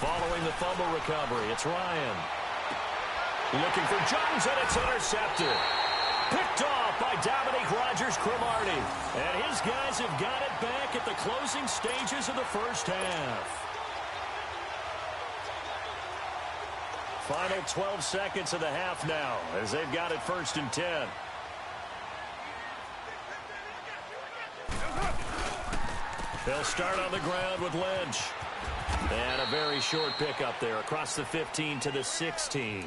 Following the fumble recovery, it's Ryan. Looking for Jones, and it's intercepted. Picked off by Dominique Rodgers-Cromartie. And his guys have got it back at the closing stages of the first half. Final 12 seconds of the half now as they've got it 1st and 10. They'll start on the ground with Lynch. And a very short pickup there across the 15 to the 16.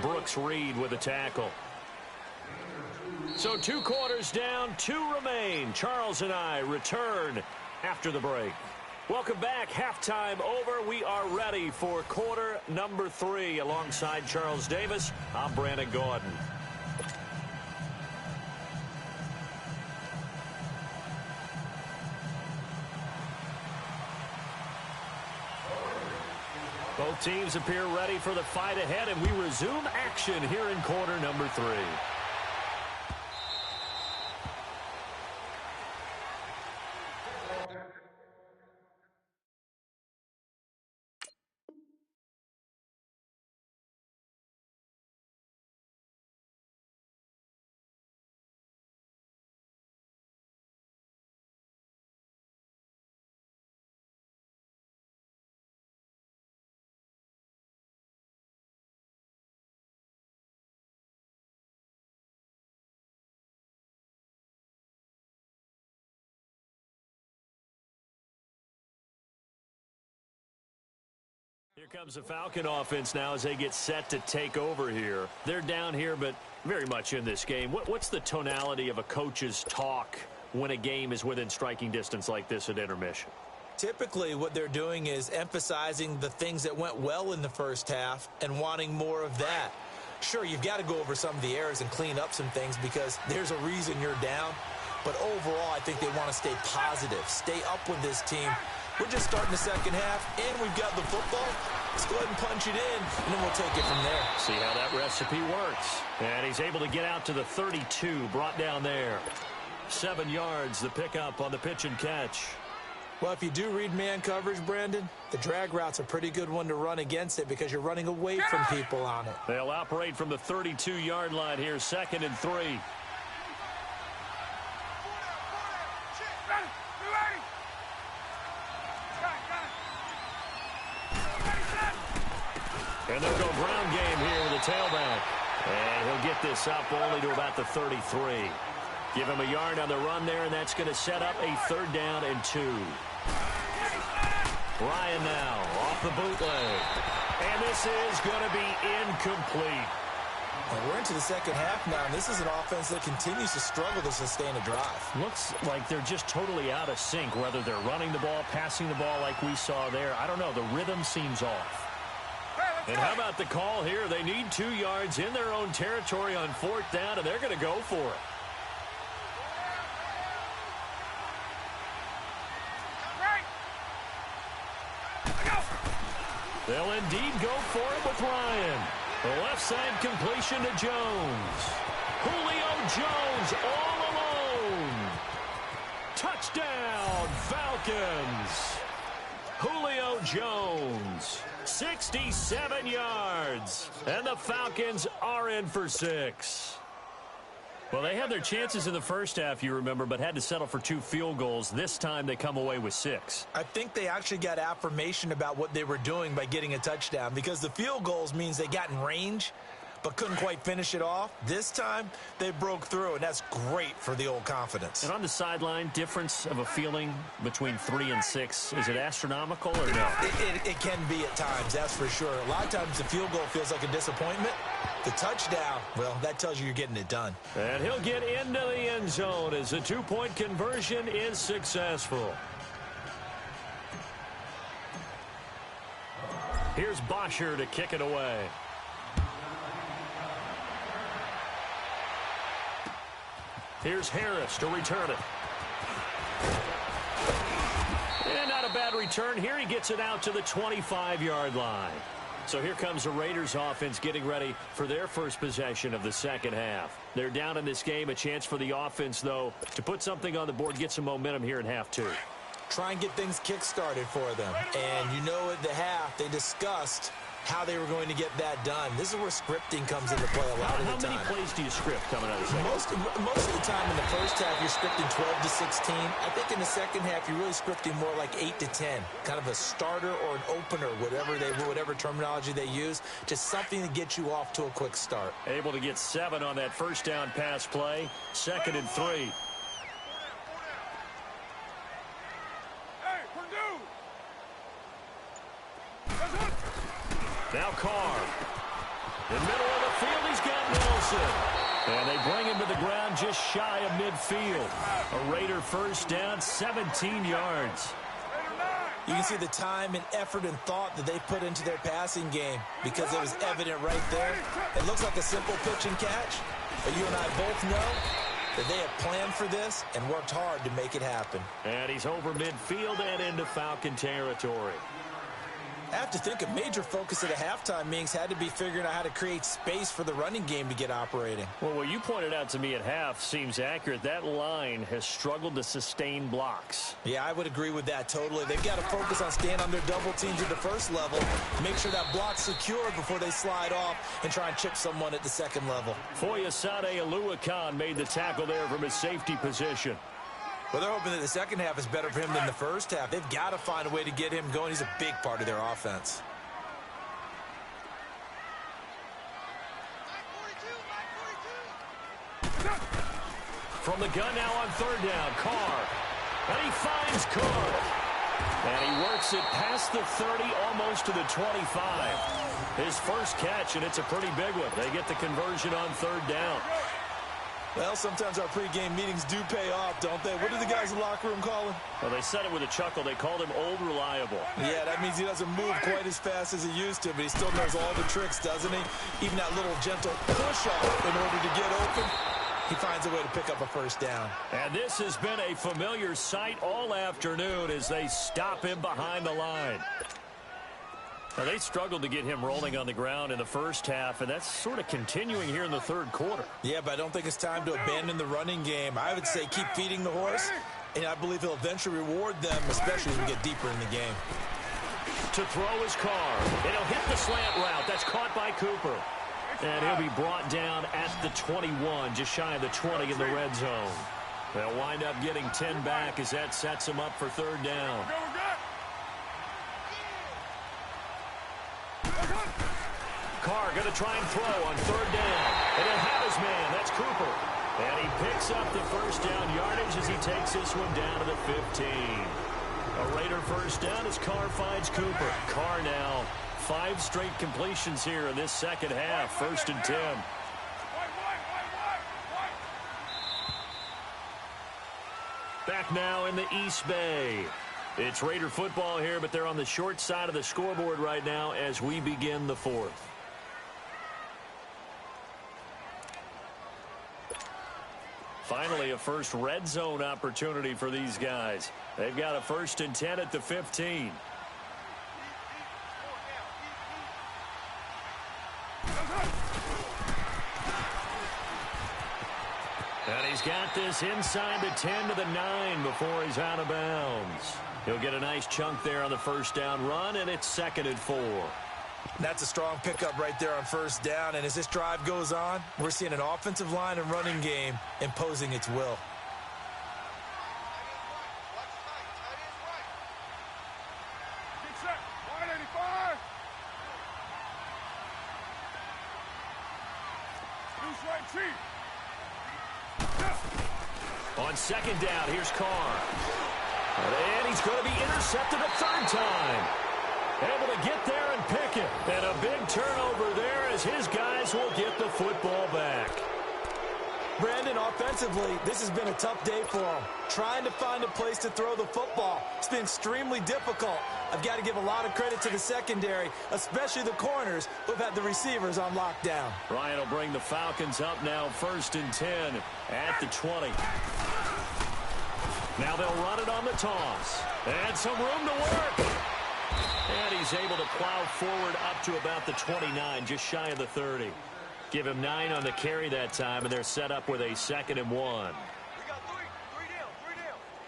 Brooks Reed with a tackle. So 2 quarters down, 2 remain. Charles and I return after the break. Welcome back. Halftime over. We are ready for quarter number 3. Alongside Charles Davis, I'm Brandon Gordon. Both teams appear ready for the fight ahead, and we resume action here in quarter number 3. Here comes the Falcon offense now as they get set to take over here. They're down here, but very much in this game. What's the tonality of a coach's talk when a game is within striking distance like this at intermission? Typically, what they're doing is emphasizing the things that went well in the first half and wanting more of that. Sure, you've got to go over some of the errors and clean up some things because there's a reason you're down. But overall, I think they want to stay positive, stay up with this team. We're just starting the second half, and we've got the football. Let's go ahead and punch it in, and then we'll take it from there. See how that recipe works. And he's able to get out to the 32, brought down there. 7 yards, the pickup on the pitch and catch. Well, if you do read man coverage, Brandon, the drag route's a pretty good one to run against it because you're running away from people on it. They'll operate from the 32-yard line here, 2nd and 3. And they'll go ground game here with the tailback. And he'll get this up only to about the 33. Give him a yard on the run there, and that's going to set up a 3rd down and 2. Ryan now off the bootleg. And this is going to be incomplete. Well, we're into the second half now, and this is an offense that continues to struggle to sustain a drive. Looks like they're just totally out of sync, whether they're running the ball, passing the ball like we saw there. I don't know. The rhythm seems off. And how about the call here? They need 2 yards in their own territory on 4th down, and they're going to go for it. They'll indeed go for it with Ryan. The left side completion to Jones. Julio Jones all alone. Touchdown, Falcons. Julio Jones, 67 yards. And the Falcons are in for 6. Well, they had their chances in the first half, you remember, but had to settle for 2 field goals. This time they come away with 6. I think they actually got affirmation about what they were doing by getting a touchdown because the field goals means they got in range but couldn't quite finish it off. This time they broke through, and that's great for the old confidence. And on the sideline, difference of a feeling between 3 and 6, is it astronomical or no? It can be at times, that's for sure. A lot of times the field goal feels like a disappointment. The touchdown, well, that tells you you're getting it done. And he'll get into the end zone as the 2-point conversion is successful. Here's Bosher to kick it away. Here's Harris to return it. And not a bad return here. He gets it out to the 25-yard line. So here comes the Raiders offense getting ready for their first possession of the second half. They're down in this game. A chance for the offense, though, to put something on the board, get some momentum here in half 2. try and get things kick-started for them. And you know at the half, they discussed how they were going to get that done. This is where scripting comes into play a lot of the time. How many plays do you script coming out of the second? Most of the time in the first half, you're scripting 12 to 16. I think in the second half, you're really scripting more like 8 to 10. Kind of a starter or an opener, whatever terminology they use. Just something to get you off to a quick start. Able to get 7 on that first down pass play. 2nd and 3. Now Carr. In the middle of the field, he's got Nelson. And they bring him to the ground just shy of midfield. A Raider first down, 17 yards. You can see the time and effort and thought that they put into their passing game because it was evident right there. It looks like a simple pitch and catch, but you and I both know that they have planned for this and worked hard to make it happen. And he's over midfield and into Falcon territory. I have to think a major focus at a halftime meetings had to be figuring out how to create space for the running game to get operating. Well, what you pointed out to me at half seems accurate. That line has struggled to sustain blocks. Yeah, I would agree with that totally. They've got to focus on staying on their double teams at the first level, make sure that block's secure before they slide off and try and chip someone at the second level. Foyesade Aluakan made the tackle there from his safety position. Well, they're hoping that the second half is better for him than the first half. They've got to find a way to get him going. He's a big part of their offense. From the gun now on 3rd down, Carr. And he finds Carr. And he works it past the 30, almost to the 25. His first catch, and it's a pretty big one. They get the conversion on 3rd down. Well, sometimes our pregame meetings do pay off, don't they? What do the guys in the locker room call him? Well, they said it with a chuckle. They called him Old Reliable. Yeah, that means he doesn't move quite as fast as he used to, but he still knows all the tricks, doesn't he? Even that little gentle push-off in order to get open, he finds a way to pick up a first down. And this has been a familiar sight all afternoon as they stop him behind the line. Now, they struggled to get him rolling on the ground in the first half, and that's sort of continuing here in the 3rd quarter. Yeah, but I don't think it's time to abandon the running game. I would say keep feeding the horse, and I believe he'll eventually reward them, especially as we get deeper in the game. To throw his Carr. And he'll hit the slant route. That's caught by Cooper. And he'll be brought down at the 21, just shy of the 20 in the red zone. They'll wind up getting 10 back as that sets him up for 3rd down. Carr going to try and throw on 3rd down. And he'll have his man. That's Cooper. And he picks up the first down yardage as he takes this one down to the 15. A Raider first down as Carr finds Cooper. Carr now 5 straight completions here in this second half. 1st and 10. Back now in the East Bay. It's Raider football here, but they're on the short side of the scoreboard right now as we begin the 4th. Finally, a first red zone opportunity for these guys. They've got a 1st and 10 at the 15. And he's got this inside the 10 to the 9 before he's out of bounds. He'll get a nice chunk there on the first down run, and it's 2nd and 4. That's a strong pickup right there on 1st down, and as this drive goes on, we're seeing an offensive line and running game imposing its will. On 2nd down, here's Carr. And he's going to be intercepted a 3rd time. Able to get there and pick it. And a big turnover there as his guys will get the football back. Brandon, offensively, this has been a tough day for him. Trying to find a place to throw the football. It's been extremely difficult. I've got to give a lot of credit to the secondary, especially the corners who've had the receivers on lockdown. Ryan will bring the Falcons up now 1st and 10 at the 20. Now they'll run it on the toss. And some room to work. And he's able to plow forward up to about the 29, just shy of the 30. Give him 9 on the carry that time, and they're set up with a 2nd and 1. We got three down.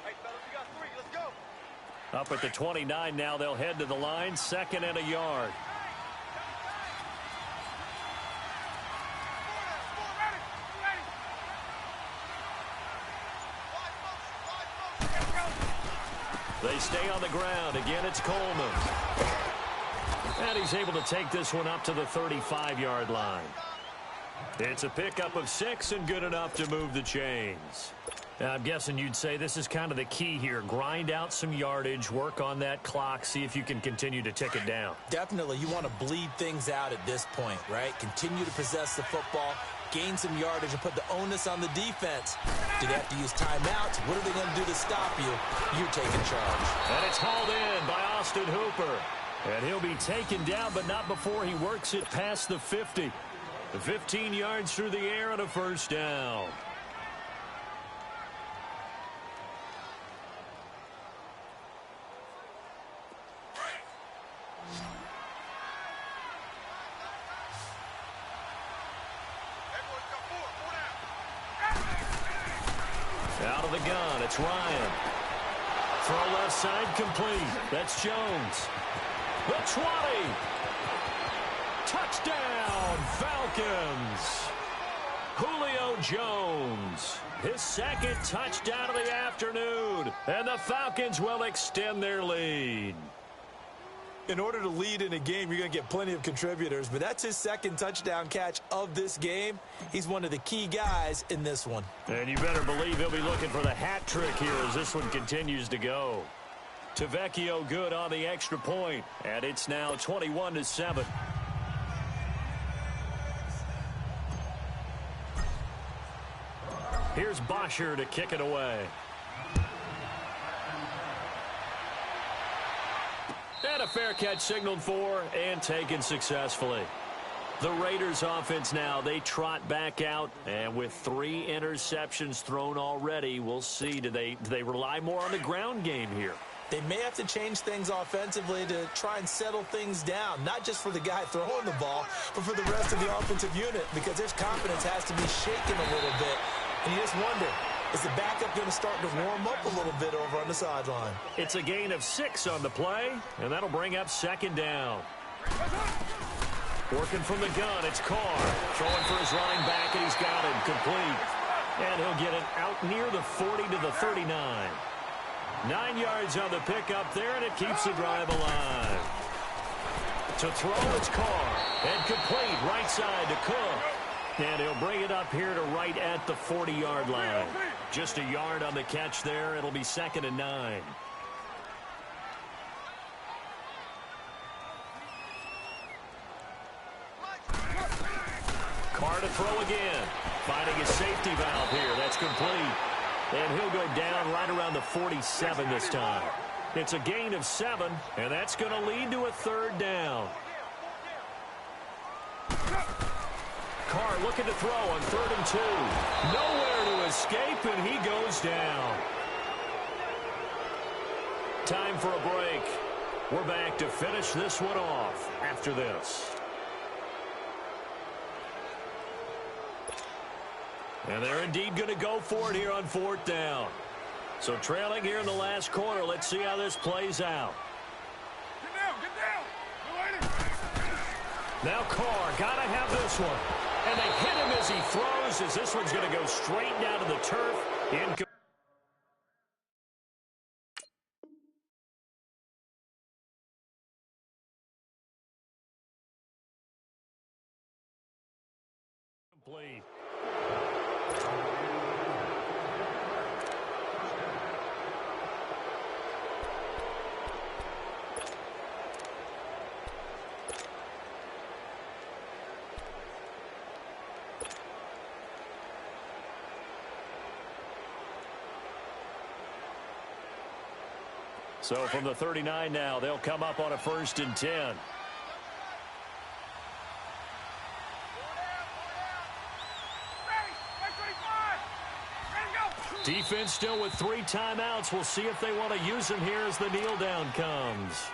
Hey, fellas, we got 3. Let's go. Up at the 29 now, they'll head to the line, 2nd and a yard. They stay on the ground. Again, it's Coleman. And he's able to take this one up to the 35-yard line. It's a pickup of 6 and good enough to move the chains. Now, I'm guessing you'd say this is kind of the key here. Grind out some yardage, work on that clock, see if you can continue to tick it down. Definitely. You want to bleed things out at this point, right? Continue to possess the football, gain some yardage, and put the onus on the defense. Do they have to use timeouts? What are they going to do to stop you? You're taking charge. And it's hauled in by Austin Hooper. And he'll be taken down, but not before he works it past the 50. The 15 yards through the air and a first down. Out of the gun, it's Ryan. Throw left side complete. That's Jones. The 20. Touchdown, Falcons. Julio Jones. His 2nd touchdown of the afternoon. And the Falcons will extend their lead. In order to lead in a game, you're going to get plenty of contributors, but that's his 2nd touchdown catch of this game. He's one of the key guys in this one. And you better believe he'll be looking for the hat trick here as this one continues to go. Tavecchio good on the extra point, and it's now 21-7. Here's Bosher to kick it away. And a fair catch signaled for and taken successfully. The Raiders offense now, they trot back out, and with 3 interceptions thrown already, we'll see, do they rely more on the ground game here? They may have to change things offensively to try and settle things down, not just for the guy throwing the ball, but for the rest of the offensive unit, because his confidence has to be shaken a little bit. And you just wonder, is the backup going to start to warm up a little bit over on the sideline? It's a gain of 6 on the play, and that'll bring up 2nd down. Working from the gun, it's Carr. Throwing for his running back, and he's got it complete. And he'll get it out near the 40 to the 39. 9 yards on the pickup there, and it keeps the drive alive. To throw, it's Carr. And complete, right side to Cook. And he'll bring it up here to right at the 40-yard line. Just a yard on the catch there. It'll be 2nd and 9. Carr to throw again. Finding his safety valve here. That's complete. And he'll go down right around the 47 this time. It's a gain of 7, and that's going to lead to a 3rd down. Carr looking to throw on 3rd and 2. Nowhere to escape, and he goes down. Time for a break. We're back to finish this one off after this. And they're indeed going to go for it here on 4th down. So trailing here in the last quarter. Let's see how this plays out. Get down. Now Carr, got to have this one. And they hit him as he throws, as this one's going to go straight down to the turf. Incomplete. So from the 39 now, they'll come up on a 1st and 10. Defense still with 3 timeouts. We'll see if they want to use them here as the kneel down comes.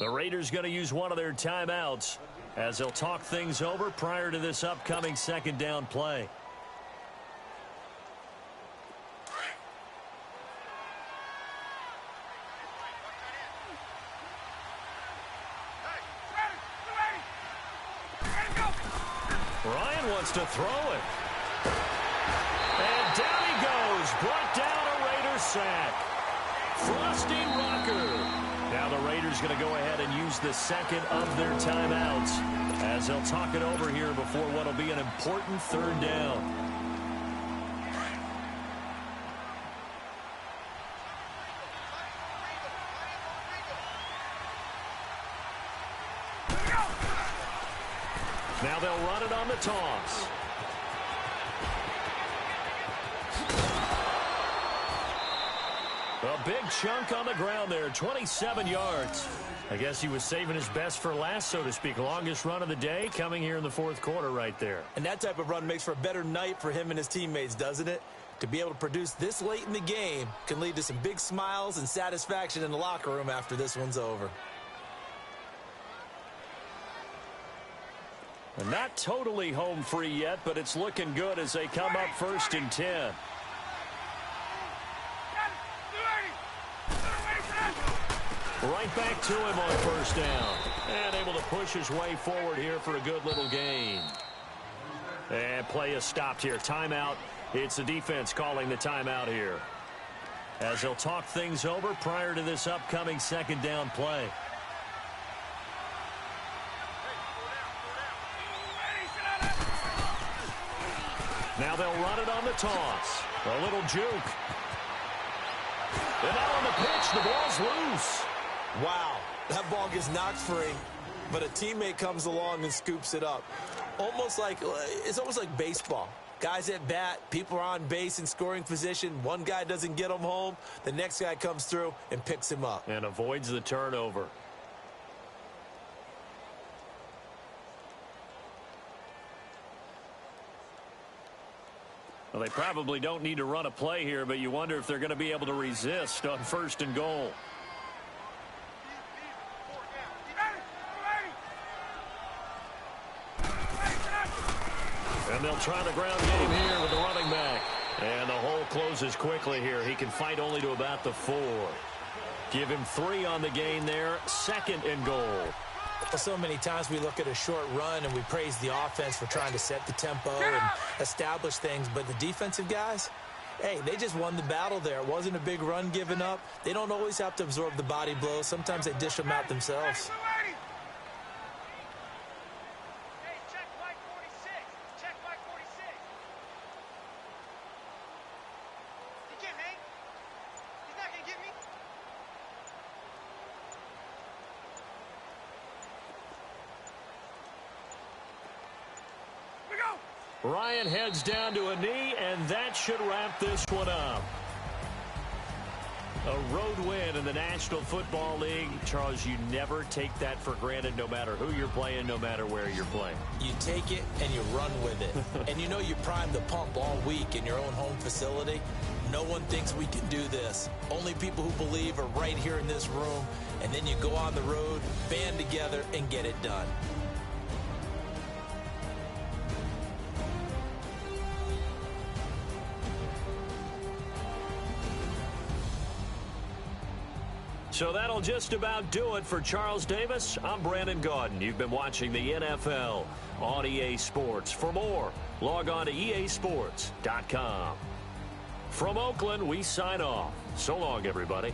The Raiders going to use one of their timeouts as they'll talk things over prior to this upcoming second down play. Ryan wants to throw it. And down he goes. Brought down a Raiders sack. Frosty Rucker. Now the Raiders going to go ahead and use the second of their timeouts as they'll talk it over here before what will be an important third down. Now they'll run it on the toss. A big chunk on the ground there, 27 yards. I guess he was saving his best for last, so to speak. Longest run of the day coming here in the fourth quarter right there. And that type of run makes for a better night for him and his teammates, doesn't it? To be able to produce this late in the game can lead to some big smiles and satisfaction in the locker room after this one's over. And not totally home free yet, but it's looking good as they come up 1st and 10. Right back to him on 1st down. And able to push his way forward here for a good little gain. And play is stopped here. Timeout. It's the defense calling the timeout here, as they'll talk things over prior to this upcoming second down play. Now they'll run it on the toss. A little juke. And now on the pitch, the ball's loose. Wow, that ball gets knocked free, but a teammate comes along and scoops it up. It's almost like baseball. Guys at bat, people are on base in scoring position. One guy doesn't get him home. The next guy comes through and picks him up. And avoids the turnover. Well, they probably don't need to run a play here, but you wonder if they're going to be able to resist on 1st and goal. And they'll try the ground game here with the running back. And the hole closes quickly here. He can fight only to about the 4. Give him 3 on the gain there. 2nd and goal. So many times we look at a short run and we praise the offense for trying to set the tempo and establish things. But the defensive guys, hey, they just won the battle there. It wasn't a big run given up. They don't always have to absorb the body blows. Sometimes they dish them out themselves. Ryan heads down to a knee, and that should wrap this one up. A road win in the National Football League. Charles, you never take that for granted no matter who you're playing, no matter where you're playing. You take it and you run with it. And you know you primed the pump all week in your own home facility. No one thinks we can do this. Only people who believe are right here in this room. And then you go on the road, band together, and get it done. So that'll just about do it for Charles Davis. I'm Brandon Gaudin. You've been watching the NFL on EA Sports. For more, log on to easports.com. From Oakland, we sign off. So long, everybody.